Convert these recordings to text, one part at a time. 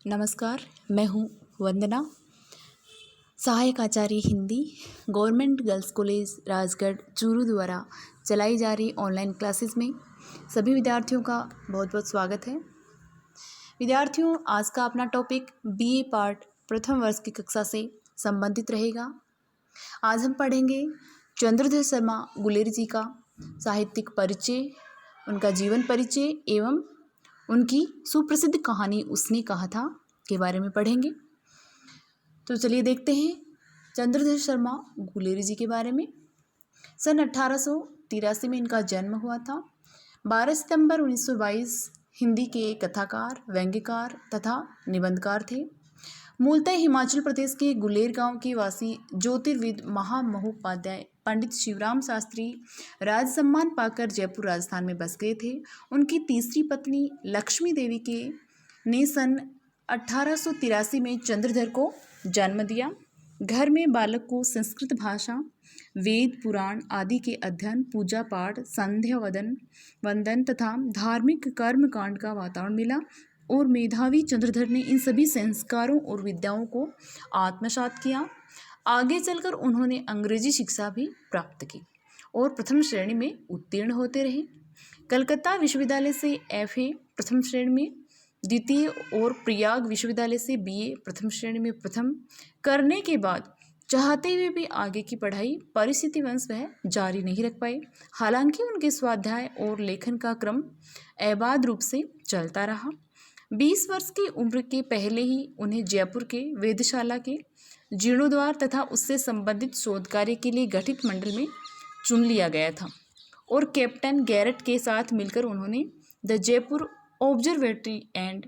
नमस्कार, मैं हूँ वंदना, सहायक आचार्य Hindi, government girls college Rajgarh Churu द्वारा चलाई जा रही ऑनलाइन क्लासेस में सभी विद्यार्थियों का बहुत बहुत स्वागत है। विद्यार्थियों, आज का अपना टॉपिक बीए पार्ट प्रथम वर्ष की कक्षा से संबंधित रहेगा। आज हम पढ़ेंगे चंद्रधर शर्मा गुलेरी जी का साहित्यिक परिचय, उनका जीवन परिचय एवं उनकी सुप्रसिद्ध कहानी उसने कहा था के बारे में पढ़ेंगे। तो चलिए देखते हैं चंद्रधर शर्मा गुलेरी जी के बारे में। सन 1883 में इनका जन्म हुआ था। 12 सितंबर 1922 हिंदी के कथाकार, व्यंग्यकार तथा निबंधकार थे। मूलतः हिमाचल प्रदेश के गुलेर गांव के वासी ज्योतिर्विद महामहोपाध्याय पंडित शिवराम शास्त्री राज सम्मान पाकर जयपुर राजस्थान में बस गए थे। उनकी तीसरी पत्नी लक्ष्मी देवी के ने सन 1883 में चंद्रधर को जन्म दिया। घर में बालक को संस्कृत भाषा, वेद पुराण आदि के अध्ययन, पूजा पाठ, संध्या वंदन तथा धार्मिक कर्म कांड का वातावरण मिला और मेधावी चंद्रधर ने इन सभी संस्कारों और विद्याओं को आत्मसात किया। आगे चलकर उन्होंने अंग्रेजी शिक्षा भी प्राप्त की और प्रथम श्रेणी में उत्तीर्ण होते रहे। कलकत्ता विश्वविद्यालय से एफए प्रथम श्रेणी में द्वितीय और प्रयाग विश्वविद्यालय से बीए प्रथम श्रेणी में प्रथम करने के बाद चाहते हुए भी आगे की पढ़ाई परिस्थितिवश वह जारी नहीं रख पाए। हालांकि उनके स्वाध्याय और लेखन का क्रम अबाध रूप से चलता रहा। 20 वर्ष की उम्र के पहले ही उन्हें जयपुर के वेधशाला के जीर्णोद्धार तथा उससे संबंधित शोध कार्य के लिए गठित मंडल में चुन लिया गया था और कैप्टन गैरट के साथ मिलकर उन्होंने the Jaipur observatory and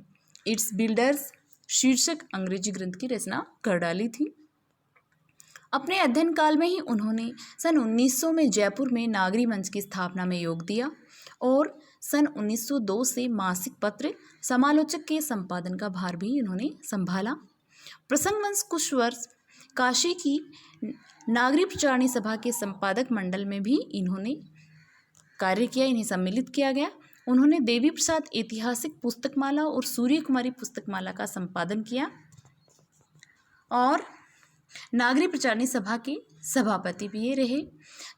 it's builders शीर्षक अंग्रेजी ग्रंथ की रचना कर डाली थी। अपने अध्ययन काल में ही उन्होंने सन 1900 में जयपुर में नागरी मंच की स्थापना में योग दिया और सन 1902 से मासिक पत्र समालोचक के संपादन का भार भी उन्होंने संभाला। प्रसंगवश कुछ वर्ष काशी की नागरी प्रचारणी सभा के संपादक मंडल में भी इन्होंने कार्य किया, इन्हें सम्मिलित किया गया। उन्होंने देवी प्रसाद ऐतिहासिक पुस्तकमाला और सूर्य कुमारी पुस्तकमाला का संपादन किया और नागरी प्रचारणी सभा के सभापति भी ये रहे।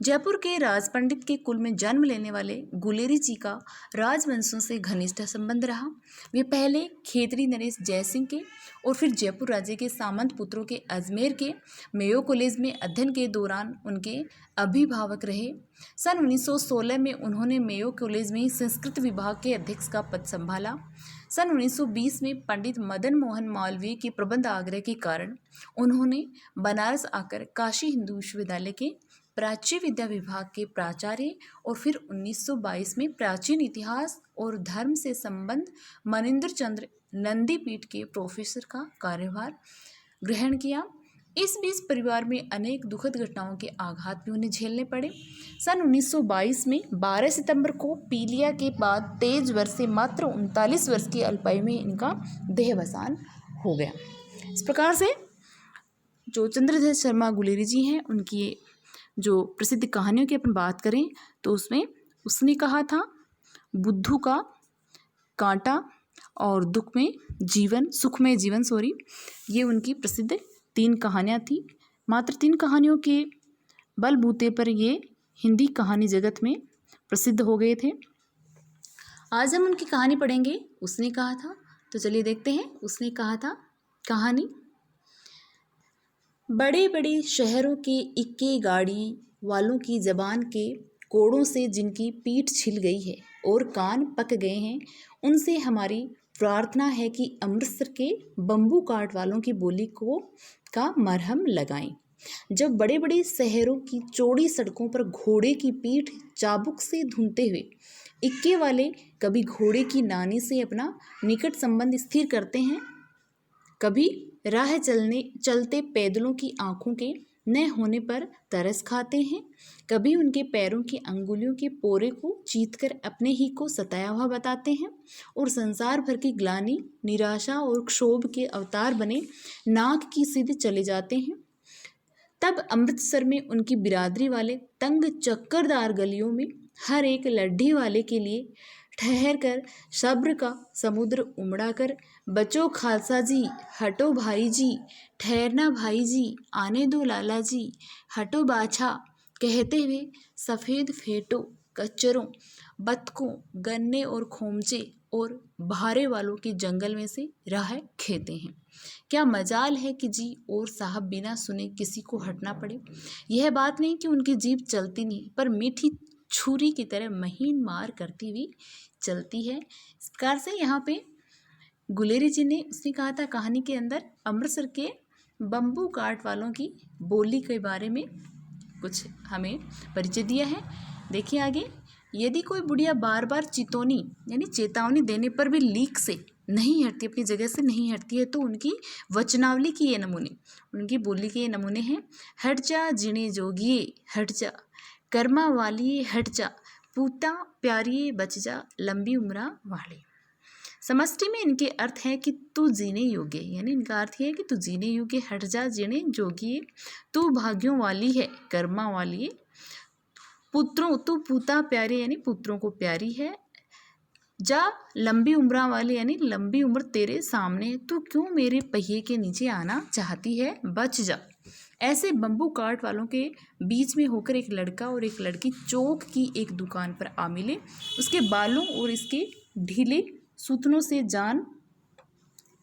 जयपुर के राज पंडित के कुल में जन्म लेने वाले गुलेरी जी का राजवंशों से घनिष्ठ संबंध रहा। वे पहले खेतरी नरेश जयसिंह के और फिर जयपुर राज्य के सामंत पुत्रों के अजमेर के मेयो कॉलेज में अध्ययन के दौरान उनके अभिभावक रहे। सन 1916 में उन्होंने मेयो कॉलेज में संस्कृत विभाग के अध्यक्ष का पद संभाला। सन 1920 में पंडित मदन मोहन मालवीय के प्रबंध आग्रह के कारण उन्होंने बनारस आकर काशी हिंदू विश्वविद्यालय के प्राच्य विद्या विभाग के प्राचार्य और फिर 1922 में प्राचीन इतिहास और धर्म से संबंध मनिंदर चंद्र नंदीपीठ के प्रोफेसर का कार्यभार ग्रहण किया। इस बीच परिवार में अनेक दुखद घटनाओं के आघात भी उन्हें झेलने पड़े। सन 1922 में 12 सितंबर को पीलिया के बाद 23 वर्ष से मात्र 39 वर्ष की अल्पायु में इनका देहावसान हो गया। इस प्रकार से जो चंद्रधर शर्मा गुलेरी जी हैं, उनकी जो प्रसिद्ध कहानियों की अपन बात करें तो उसमें उसने कहा था बुद्धू का कांटा और सुख में जीवन ये उनकी प्रसिद्ध 3 कहानियाँ थी। मात्र 3 कहानियों के बलबूते पर ये हिंदी कहानी जगत में प्रसिद्ध हो गए थे। आज हम उनकी कहानी पढ़ेंगे, उसने कहा था। तो चलिए देखते हैं उसने कहा था कहानी। बड़े बड़े शहरों के इक्के गाड़ी वालों की जबान के कोड़ों से जिनकी पीठ छिल गई है और कान पक गए हैं, उनसे हमारी प्रार्थना है कि अमृतसर के बम्बू काट वालों की बोली का मरहम लगाएं। जब बड़े बड़े शहरों की चौड़ी सड़कों पर घोड़े की पीठ चाबुक से धुनते हुए इक्के वाले कभी घोड़े की नानी से अपना निकट संबंध स्थिर करते हैं, कभी राह चलते पैदलों की आंखों के न होने पर तरस खाते हैं, कभी उनके पैरों की अंगुलियों के पोरे को चीतकर अपने ही को सताया हुआ बताते हैं और संसार भर की ग्लानि, निराशा और क्षोभ के अवतार बने नाक की सीधे चले जाते हैं। तब अमृतसर में उनकी बिरादरी वाले तंग चक्करदार गलियों में हर एक लड्ढी वाले के लिए ठहर कर सब्र का समुद्र उमड़ा कर, बचो खालसा जी हटो भाई जी, ठहरना भाई जी आने दो लाला जी, हटो बाछा कहते हुए सफ़ेद फेटों, कच्चरों, बतखों, गन्ने और खोमचे और भारे वालों के जंगल में से राह खेते हैं। क्या मजाल है कि जी और साहब बिना सुने किसी को हटना पड़े। यह बात नहीं कि उनकी जीभ चलती नहीं, पर मीठी छुरी की तरह महीन मार करती हुई चलती है। इस प्रकार से यहाँ पे गुलेरी जी ने उसने कहा था कहानी के अंदर अमृतसर के बम्बू काट वालों की बोली के बारे में कुछ हमें परिचय दिया है। देखिए आगे, यदि कोई बुढ़िया बार बार चितौनी यानी चेतावनी देने पर भी लीक से नहीं हटती, अपनी जगह से नहीं हटती है, तो उनकी वचनावली की ये नमूने, उनकी बोली के ये नमूने हैं। हट जा जिणे जोगिए हट जा, कर्मा वालिए हट जा, पूता प्यारिए बच जा, लंबी उम्रा वाले। समष्टि में इनके अर्थ है कि तू जीने योग्य, यानी इनका अर्थ ये है कि तू जीने योग्य, हट जा जिणे जोगिए, तू भाग्यों वाली है कर्मा वाली है, पुत्रों तू पूता प्यारी यानी पुत्रों को प्यारी है, जा लंबी उम्र वाले यानी लंबी उम्र तेरे सामने, तू क्यों मेरे पहिए के नीचे आना चाहती है, बच जा। ऐसे बम्बू काट वालों के बीच में होकर एक लड़का और एक लड़की चौक की एक दुकान पर आ मिले। उसके बालों और इसके ढीले सूतनों से जान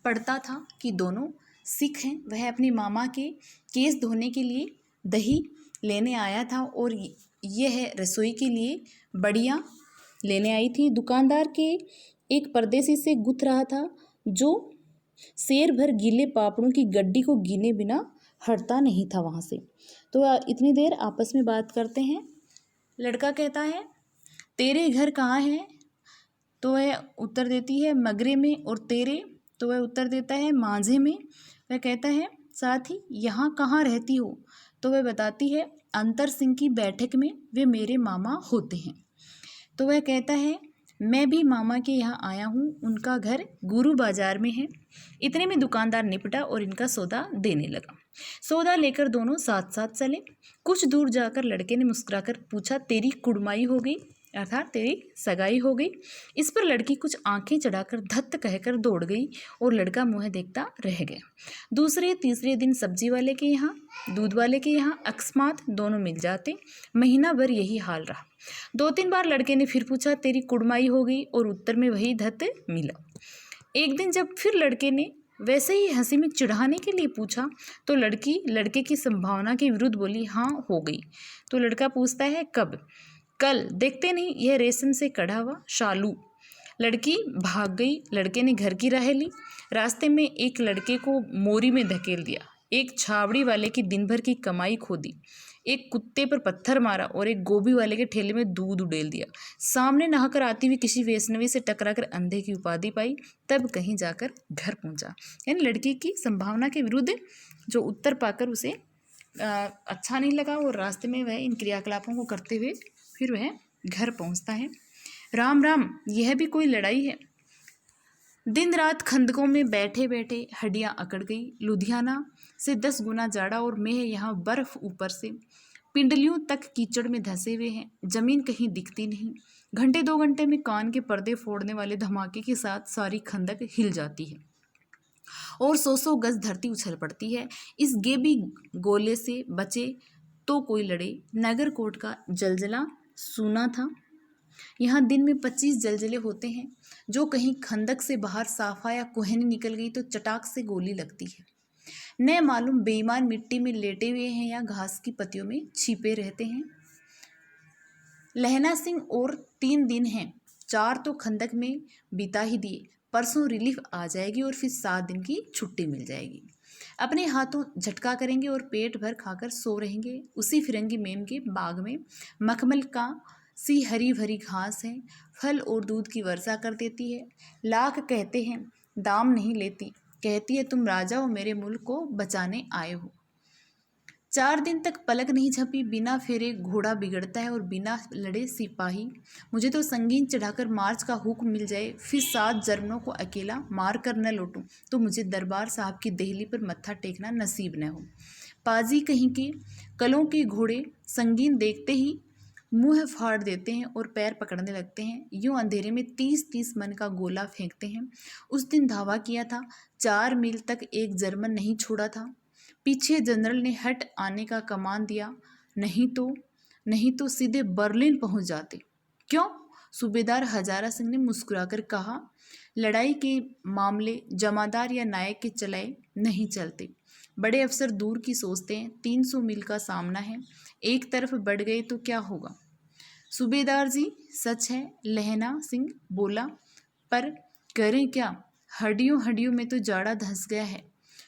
पड़ता था कि दोनों सिख हैं। वह अपनी मामा के केस धोने के लिए दही लेने आया था और यह रसोई के लिए बढ़िया लेने आई थी। दुकानदार के एक परदेसी से गुथ रहा था जो शेर भर गीले पापड़ों की गड्डी को गिने बिना हटता नहीं था वहाँ से। तो इतनी देर आपस में बात करते हैं। लड़का कहता है तेरे घर कहाँ है, तो वह उत्तर देती है मगरे में, और तेरे, तो वह उत्तर देता है मांझे में। वह कहता है साथ ही यहाँ कहाँ रहती हो, तो वह बताती है अंतर सिंह की बैठक में, वे मेरे मामा होते हैं। तो वह कहता है मैं भी मामा के यहाँ आया हूँ, उनका घर गुरु बाजार में है। इतने में दुकानदार निपटा और इनका सौदा देने लगा। सौदा लेकर दोनों साथ साथ चले। कुछ दूर जाकर लड़के ने मुस्कुराकर पूछा तेरी कुड़माई हो गई, अर्थात तेरी सगाई हो गई। इस पर लड़की कुछ आंखें चढ़ाकर धत्त कहकर दौड़ गई और लड़का मुँह देखता रह गया। दूसरे तीसरे दिन सब्जी वाले के यहाँ, दूध वाले के यहाँ अकस्मात दोनों मिल जाते। महीना भर यही हाल रहा। 2-3 बार लड़के ने फिर पूछा तेरी कुड़माई हो गई, और उत्तर में वही धत्त मिला। एक दिन जब फिर लड़के ने वैसे ही हंसी में चिढ़ाने के लिए पूछा, तो लड़की लड़के की संभावना के विरुद्ध बोली हाँ हो गई। तो लड़का पूछता है कब, कल, देखते नहीं यह रेशम से कढ़ा हुआ शालू। लड़की भाग गई। लड़के ने घर की राह ली। रास्ते में एक लड़के को मोरी में धकेल दिया, एक छावड़ी वाले की दिन भर की कमाई खो दी, एक कुत्ते पर पत्थर मारा और एक गोभी वाले के ठेले में दूध उड़ेल दिया। सामने नहाकर आती हुई किसी वैष्णवी से टकराकर अंधे की उपाधि पाई, तब कहीं जाकर घर पहुंचा। यानी लड़की की संभावना के विरुद्ध जो उत्तर पाकर उसे अच्छा नहीं लगा, और रास्ते में वह इन क्रियाकलापों को करते हुए फिर वह घर पहुंचता है। राम राम, यह भी कोई लड़ाई है। दिन रात खंदकों में बैठे बैठे हड्डियां अकड़ गई। लुधियाना से 10 गुना जाड़ा और मेह यहाँ बर्फ ऊपर से पिंडलियों तक कीचड़ में धंसे हुए हैं। जमीन कहीं दिखती नहीं। घंटे 2 घंटे में कान के पर्दे फोड़ने वाले धमाके के साथ सारी खंदक हिल जाती है और 100 गज धरती उछल पड़ती है। इस गेबी गोले से बचे तो कोई लड़े। नगर कोट का जलजला सुना था। यहाँ दिन में 25 जलजले होते हैं। जो कहीं खंदक से बाहर साफा या कोहनी निकल गई तो चटाक से गोली लगती है। न मालूम बेईमान मिट्टी में लेटे हुए हैं या घास की पत्तियों में छिपे रहते हैं। लहना सिंह और 3 दिन हैं, 4 तो खंदक में बिता ही दिए। परसों रिलीफ आ जाएगी और फिर 7 दिन की छुट्टी मिल जाएगी। अपने हाथों झटका करेंगे और पेट भर खाकर सो रहेंगे। उसी फिरंगी मेम के बाग में मखमल का सी हरी भरी घास है, फल और दूध की वर्षा कर देती है। लाख कहते हैं दाम नहीं लेती, कहती है तुम राजा हो, मेरे मुल्क को बचाने आए हो। 4 दिन तक पलक नहीं झपी। बिना फेरे घोड़ा बिगड़ता है और बिना लड़े सिपाही। मुझे तो संगीन चढ़ाकर मार्च का हुक्म मिल जाए, फिर 7 जर्मनों को अकेला मार कर न लौटूं तो मुझे दरबार साहब की देहली पर मत्था टेकना नसीब न हो। पाजी कहीं के कलों के घोड़े संगीन देखते ही मुंह फाड़ देते हैं और पैर पकड़ने लगते हैं। यूं अंधेरे में 30-30 मन का गोला फेंकते हैं। उस दिन धावा किया था, 4 मील तक एक जर्मन नहीं छोड़ा था। पीछे जनरल ने हट आने का कमान दिया, नहीं तो सीधे बर्लिन पहुंच जाते। क्यों? सूबेदार हजारा सिंह ने मुस्कुराकर कहा, लड़ाई के मामले जमादार या नायक के चलाए नहीं चलते। बड़े अफसर दूर की सोचते हैं। 300 मील का सामना है, एक तरफ बढ़ गए तो क्या होगा? सूबेदार जी, सच है, लहना सिंह बोला, पर करें क्या? हड्डियों हड्डियों में तो जाड़ा धंस गया है।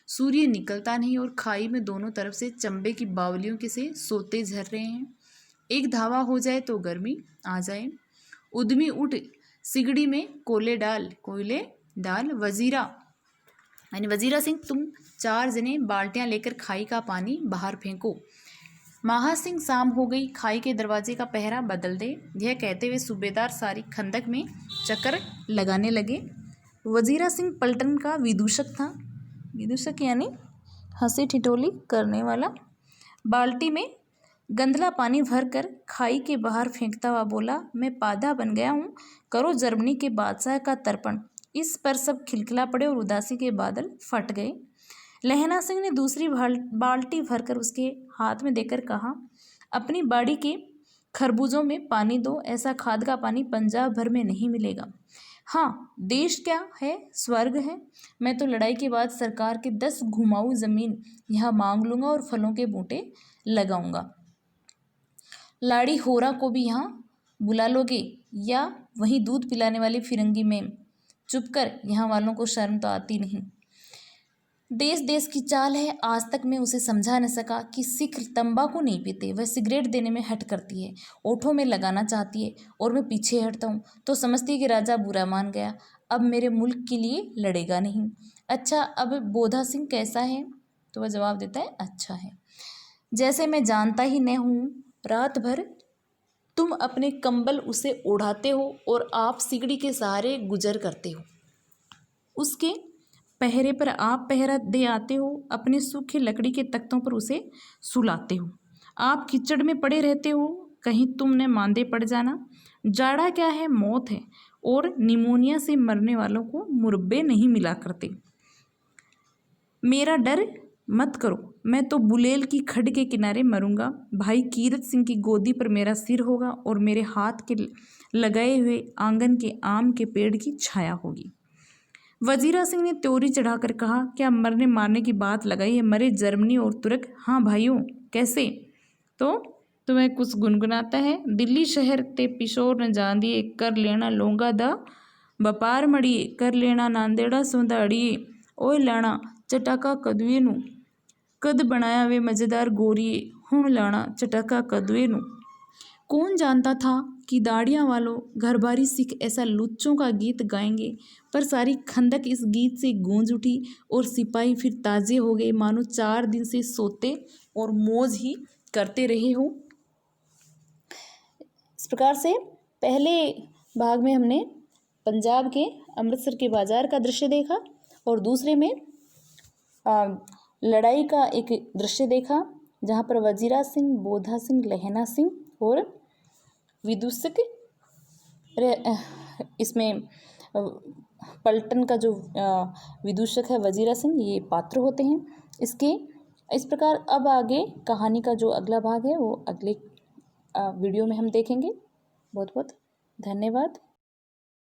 सूर्य निकलता नहीं और खाई में दोनों तरफ से चंबे की बावलियों के से सोते झर रहे हैं। एक धावा हो जाए तो गर्मी आ जाए। उद्यमी उठ, सिगड़ी में कोयले डाल। वजीरा सिंह, तुम 4 जने बाल्टियां लेकर खाई का पानी बाहर फेंको। माहा सिंह, शाम हो गई, खाई के दरवाजे का पहरा बदल दे। यह कहते हुए सूबेदार सारी खंदक में चक्कर लगाने लगे। वजीरा सिंह पलटन का विदूषक था। विदूषक यानी हंसी ठिठोली करने वाला। बाल्टी में गंदला पानी भरकर खाई के बाहर फेंकता हुआ बोला, मैं पादा बन गया हूँ, करो जर्मनी के बादशाह का तर्पण। इस पर सब खिलखिला पड़े और उदासी के बादल फट गए। लहना सिंह ने दूसरी बाल्टी भरकर उसके हाथ में देकर कहा, अपनी बाड़ी के खरबूजों में पानी दो, ऐसा खाद का पानी पंजाब भर में नहीं मिलेगा। हाँ, देश क्या है, स्वर्ग है। मैं तो लड़ाई के बाद सरकार के 10 घुमाऊ जमीन यहाँ मांग लूँगा और फलों के बूटे लगाऊंगा। लाड़ी होरा को भी यहाँ बुला लोगे, या वहीं दूध पिलाने वाली फिरंगी में? चुप कर, यहाँ वालों को शर्म तो आती नहीं। देश देश की चाल है। आज तक मैं उसे समझा न सका कि सिख तंबाकू नहीं पीते, वह सिगरेट देने में हट करती है, ओठों में लगाना चाहती है और मैं पीछे हटता हूँ तो समझती है कि राजा बुरा मान गया, अब मेरे मुल्क के लिए लड़ेगा नहीं। अच्छा, अब बोधा सिंह कैसा है? तो वह जवाब देता है, अच्छा है, जैसे मैं जानता ही न हूँ। रात भर तुम अपने कंबल उसे ओढ़ाते हो और आप सिगड़ी के सहारे गुजर करते हो। उसके पहरे पर आप पहरा दे आते हो, अपने सूखे लकड़ी के तख्तों पर उसे सुलाते हो। आप कीचड़ में पड़े रहते हो, कहीं तुमने मांदे पड़ जाना। जाड़ा क्या है, मौत है, और निमोनिया से मरने वालों को मुरब्बे नहीं मिला करते। मेरा डर मत करो, मैं तो बुलेल की खड्ड के किनारे मरूंगा। भाई कीरत सिंह की गोदी पर मेरा सिर होगा और मेरे हाथ के लगाए हुए आंगन के आम के पेड़ की छाया होगी। वजीरा सिंह ने त्योरी चढ़ाकर कहा, क्या मरने मारने की बात लगाई है? मरे जर्मनी और तुर्क। हाँ भाइयों, कैसे? तो तुम्हें कुछ गुनगुनाता है। दिल्ली शहर ते पिशोर न जांदिए, कर लेना लोंगा दा व्यापार मड़िए, कर लेना नांदेड़ा सौंदा अड़िए। ओए लाना चटाका कदुए नू, कद बनाया वे मज़ेदार गोरिए, हुण लाना चटाका कदुए नू। कौन जानता था कि दाढ़ियाँ वालों घरबारी सिख ऐसा लुच्चों का गीत गाएंगे, पर सारी खंदक इस गीत से गूंज उठी और सिपाही फिर ताज़े हो गए, मानो 4 दिन से सोते और मौज ही करते रहे हो। इस प्रकार से पहले भाग में हमने पंजाब के अमृतसर के बाजार का दृश्य देखा और दूसरे में लड़ाई का एक दृश्य देखा, जहाँ पर वजीरा सिंह, बोधा सिंह, लहना सिंह और विदूषक, इसमें पलटन का जो विदूषक है वजीरा सिंह, ये पात्र होते हैं इसके। इस प्रकार अब आगे कहानी का जो अगला भाग है वो अगले वीडियो में हम देखेंगे। बहुत बहुत धन्यवाद।